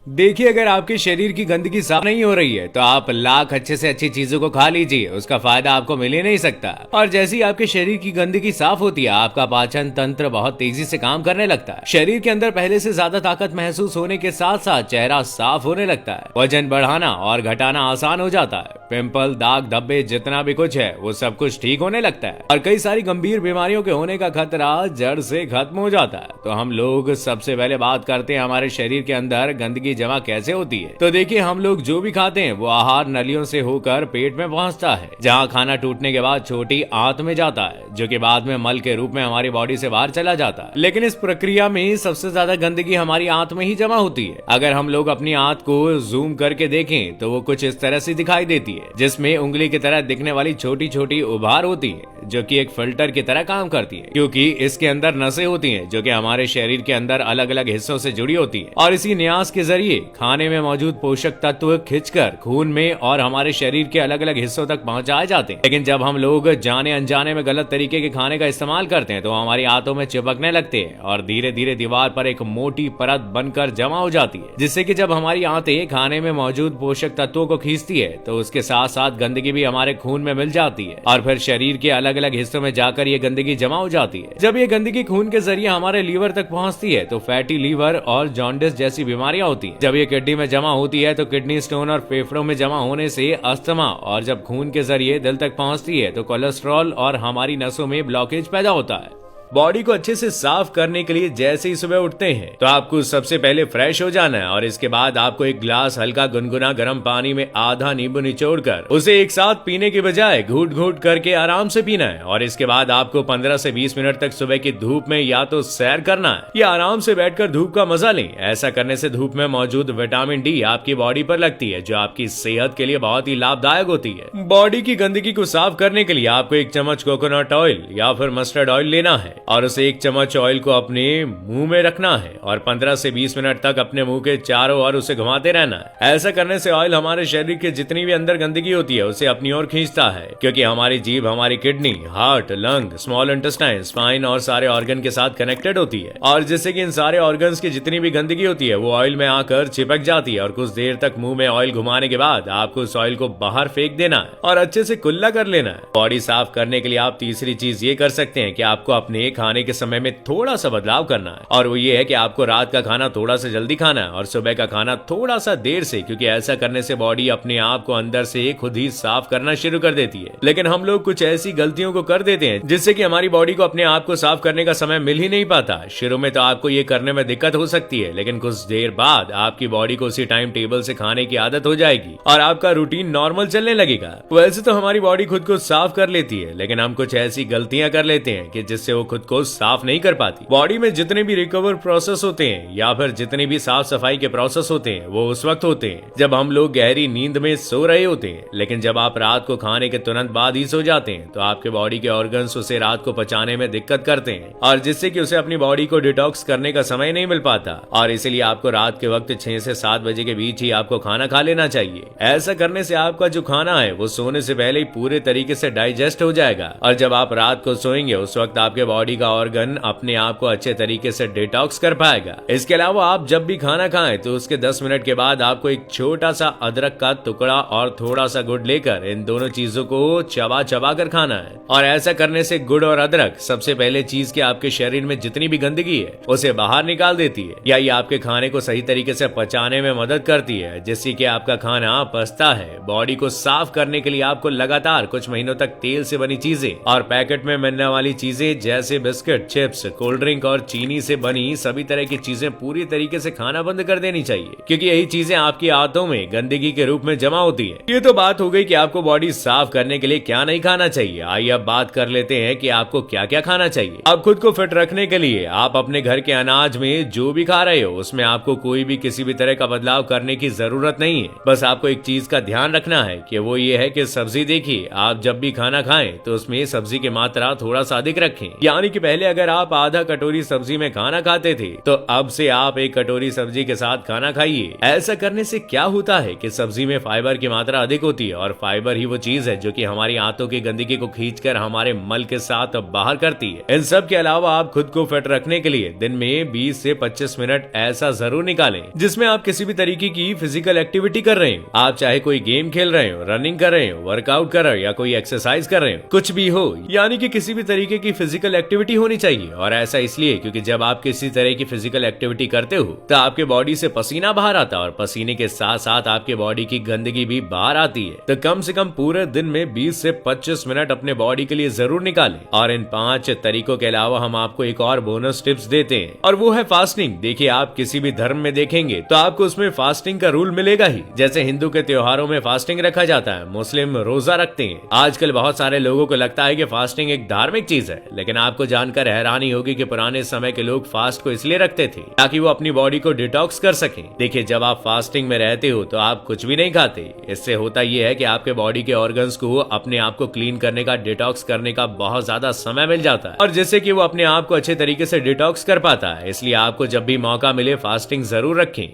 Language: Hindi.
देखिए, अगर आपके शरीर की गंदगी साफ नहीं हो रही है तो आप लाख अच्छे से अच्छी चीजों को खा लीजिए, उसका फायदा आपको मिल ही नहीं सकता। और जैसे ही आपके शरीर की गंदगी साफ होती है, आपका पाचन तंत्र बहुत तेजी से काम करने लगता है। शरीर के अंदर पहले से ज्यादा ताकत महसूस होने के साथ साथ चेहरा साफ होने लगता है। वजन बढ़ाना और घटाना आसान हो जाता है। पिंपल, दाग, धब्बे, जितना भी कुछ है वो सब कुछ ठीक होने लगता है और कई सारी गंभीर बीमारियों के होने का खतरा जड़ से खत्म हो जाता है। तो हम लोग सबसे पहले बात करते हैं हमारे शरीर के अंदर गंदगी जमा कैसे होती है। तो देखिए, हम लोग जो भी खाते हैं वो आहार नलियों से होकर पेट में पहुंचता है, जहां खाना टूटने के बाद छोटी आंत में जाता है, जो कि बाद में मल के रूप में हमारी बॉडी से बाहर चला जाता है। लेकिन इस प्रक्रिया में सबसे ज्यादा गंदगी हमारी आंत में ही जमा होती है। अगर हम लोग अपनी आंत को जूम करके देखें तो वो कुछ इस तरह से दिखाई देती है, जिसमें उंगली की तरह दिखने वाली छोटी छोटी उभार होती है, जो कि एक फिल्टर की तरह काम करती है, क्योंकि इसके अंदर नसें होती हैं जो कि हमारे शरीर के अंदर अलग अलग हिस्सों से जुड़ी होती हैं। और इसी न्यास के जरिए खाने में मौजूद पोषक तत्व खिंचकर खून में और हमारे शरीर के अलग अलग हिस्सों तक पहुंचाए जाते हैं। लेकिन जब हम लोग जाने अनजाने में गलत तरीके के खाने का इस्तेमाल करते हैं तो हमारी आंतों में चिपकने लगते हैं और धीरे धीरे दीवार पर एक मोटी परत बनकर जमा हो जाती है, जिससे कि जब हमारी आंतें खाने में मौजूद पोषक तत्वों को खींचती है तो उसके साथ साथ गंदगी भी हमारे खून में मिल जाती है और फिर शरीर के अलग अलग हिस्सों में जाकर ये गंदगी जमा हो जाती है। जब ये गंदगी खून के जरिए हमारे लीवर तक पहुंचती है तो फैटी लीवर और जॉन्डिस जैसी बीमारियां होती हैं। जब ये किडनी में जमा होती है तो किडनी स्टोन और फेफड़ों में जमा होने से अस्थमा, और जब खून के जरिए दिल तक पहुंचती है तो कोलेस्ट्रॉल और हमारी नसों में ब्लॉकेज पैदा होता है। बॉडी को अच्छे से साफ करने के लिए जैसे ही सुबह उठते हैं तो आपको सबसे पहले फ्रेश हो जाना है और इसके बाद आपको एक ग्लास हल्का गुनगुना गर्म पानी में आधा नींबू निचोड़कर उसे एक साथ पीने के बजाय घूट घूट करके आराम से पीना है। और इसके बाद आपको 15 से 20 मिनट तक सुबह की धूप में या तो सैर करना है या आराम से बैठकर धूप का मजा लें। ऐसा करने से धूप में मौजूद विटामिन डी आपकी बॉडी पर लगती है, जो आपकी सेहत के लिए बहुत ही लाभदायक होती है। बॉडी की गंदगी को साफ करने के लिए आपको 1 चम्मच कोकोनट ऑयल या फिर मस्टर्ड ऑयल लेना है और उसे 1 चम्मच ऑयल को अपने मुंह में रखना है और 15 से 20 मिनट तक अपने मुंह के चारों ओर उसे घुमाते रहना है। ऐसा करने से ऑयल हमारे शरीर के जितनी भी अंदर गंदगी होती है उसे अपनी ओर खींचता है, क्योंकि हमारी जीभ हमारी kidney, heart, lung, small intestine, spine और सारे ऑर्गन के साथ कनेक्टेड होती है और जिससे कि इन सारे ऑर्गन्स की जितनी भी गंदगी होती है वो ऑयल में आकर चिपक जाती है और कुछ देर तक मुंह में ऑयल घुमाने के बाद आपको उस ऑयल को बाहर फेंक देना है और अच्छे से कुल्ला कर लेना है। बॉडी साफ करने के लिए आप तीसरी चीज ये कर सकते हैं कि आपको अपने खाने के समय में थोड़ा सा बदलाव करना है और वो ये है कि आपको रात का खाना थोड़ा सा जल्दी खाना है और सुबह का खाना थोड़ा सा देर से, क्योंकि ऐसा करने से बॉडी अपने आप को अंदर से खुद ही साफ करना शुरू कर देती है। लेकिन हम लोग कुछ ऐसी गलतियों को कर देते हैं जिससे कि हमारी बॉडी को अपने आप को साफ करने का समय मिल ही नहीं पाता। शुरू में तो आपको ये करने में दिक्कत हो सकती है, लेकिन कुछ देर बाद आपकी बॉडी को उसी टाइम टेबल से खाने की आदत हो जाएगी और आपका रूटीन नॉर्मल चलने लगेगा। वैसे तो हमारी बॉडी खुद को साफ कर लेती है, लेकिन हम कुछ ऐसी गलतियां कर लेते हैं कि जिससे वो खुद को साफ नहीं कर पाती। बॉडी में जितने भी रिकवर प्रोसेस होते हैं या फिर जितने भी साफ सफाई के प्रोसेस होते हैं वो उस वक्त होते हैं जब हम लोग गहरी नींद में सो रहे होते हैं। लेकिन जब आप रात को खाने के तुरंत बाद ही सो जाते हैं तो आपके बॉडी के ऑर्गन्स उसे रात को पचाने में दिक्कत करते हैं और जिससे कि उसे अपनी बॉडी को डिटॉक्स करने का समय नहीं मिल पाता और इसीलिए आपको रात के वक्त 6 से 7 बजे के बीच ही आपको खाना खा लेना चाहिए। ऐसा करने से आपका जो खाना है वो सोने से पहले ही पूरे तरीके से डाइजेस्ट हो जाएगा और जब आप रात को सोएंगे उस वक्त आपके बॉडी का ऑर्गन अपने आप को अच्छे तरीके से डिटॉक्स कर पाएगा। इसके अलावा आप जब भी खाना खाएं तो उसके 10 मिनट के बाद आपको एक छोटा सा अदरक का टुकड़ा और थोड़ा सा गुड़ लेकर इन दोनों चीजों को चबा चबा कर खाना है और ऐसा करने से गुड़ और अदरक सबसे पहले चीज के आपके शरीर में जितनी भी गंदगी है उसे बाहर निकाल देती है या ये आपके खाने को सही तरीके से पचाने में मदद करती है, जिससे कि आपका खाना पचता है। बॉडी को साफ करने के लिए आपको लगातार कुछ महीनों तक तेल से बनी चीजें और पैकेट में मिलने वाली चीजें जैसे बिस्किट, चिप्स, कोल्ड ड्रिंक और चीनी से बनी सभी तरह की चीजें पूरी तरीके से खाना बंद कर देनी चाहिए, क्योंकि यही चीजें आपकी आंतों में गंदगी के रूप में जमा होती है। ये तो बात हो गई कि आपको बॉडी साफ करने के लिए क्या नहीं खाना चाहिए। आइए अब बात कर लेते हैं कि आपको क्या क्या खाना चाहिए। अब खुद को फिट रखने के लिए आप अपने घर के अनाज में जो भी खा रहे हो उसमें आपको कोई भी किसी भी तरह का बदलाव करने की जरूरत नहीं है। बस आपको एक चीज का ध्यान रखना है कि वो ये है कि सब्जी देखिए, आप जब भी खाना खाएं तो उसमें सब्जी की मात्रा थोड़ा सा अधिक रखें, यानी कि पहले अगर आप आधा कटोरी सब्जी में खाना खाते थे तो अब से आप एक कटोरी सब्जी के साथ खाना खाइए। ऐसा करने से क्या होता है कि सब्जी में फाइबर की मात्रा अधिक होती है और फाइबर ही वो चीज है जो कि हमारी आंतों की गंदगी को खींचकर हमारे मल के साथ बाहर करती है। इन सब के अलावा आप खुद को फिट रखने के लिए दिन में 20 से 25 मिनट ऐसा जरूर निकालें जिसमें आप किसी भी तरीके की फिजिकल एक्टिविटी कर रहे हो। आप चाहे कोई गेम खेल रहे हो, रनिंग कर रहे हो, वर्कआउट कर रहे हो या कोई एक्सरसाइज कर रहे हो, कुछ भी हो, यानी कि किसी भी तरीके की फिजिकल एक्टिविटी होनी चाहिए। और ऐसा इसलिए क्योंकि जब आप किसी तरह की फिजिकल एक्टिविटी करते हो तो आपके बॉडी से पसीना बाहर आता है और पसीने के साथ साथ आपके बॉडी की गंदगी भी बाहर आती है। तो कम से कम पूरे दिन में 20 से 25 मिनट अपने बॉडी के लिए जरूर निकालें। और इन 5 तरीकों के अलावा हम आपको एक और बोनस टिप्स देते हैं और वो है फास्टिंग। देखिए, आप किसी भी धर्म में देखेंगे तो आपको उसमें फास्टिंग का रूल मिलेगा ही। जैसे हिंदू के त्योहारों में फास्टिंग रखा जाता है, मुस्लिम रोजा रखते हैं। आजकल बहुत सारे लोगों को लगता है कि फास्टिंग एक धार्मिक चीज है, लेकिन आपको जानकर हैरानी होगी कि पुराने समय के लोग फास्ट को इसलिए रखते थे ताकि वो अपनी बॉडी को डिटॉक्स कर सकें। देखिए, जब आप फास्टिंग में रहते हो तो आप कुछ भी नहीं खाते। इससे होता यह है कि आपके बॉडी के ऑर्गन्स को अपने आप को क्लीन करने का, डिटॉक्स करने का बहुत ज्यादा समय मिल जाता है और जिससे कि वो अपने आप को अच्छे तरीके से डिटॉक्स कर पाता है। इसलिए आपको जब भी मौका मिले फास्टिंग जरूर रखें।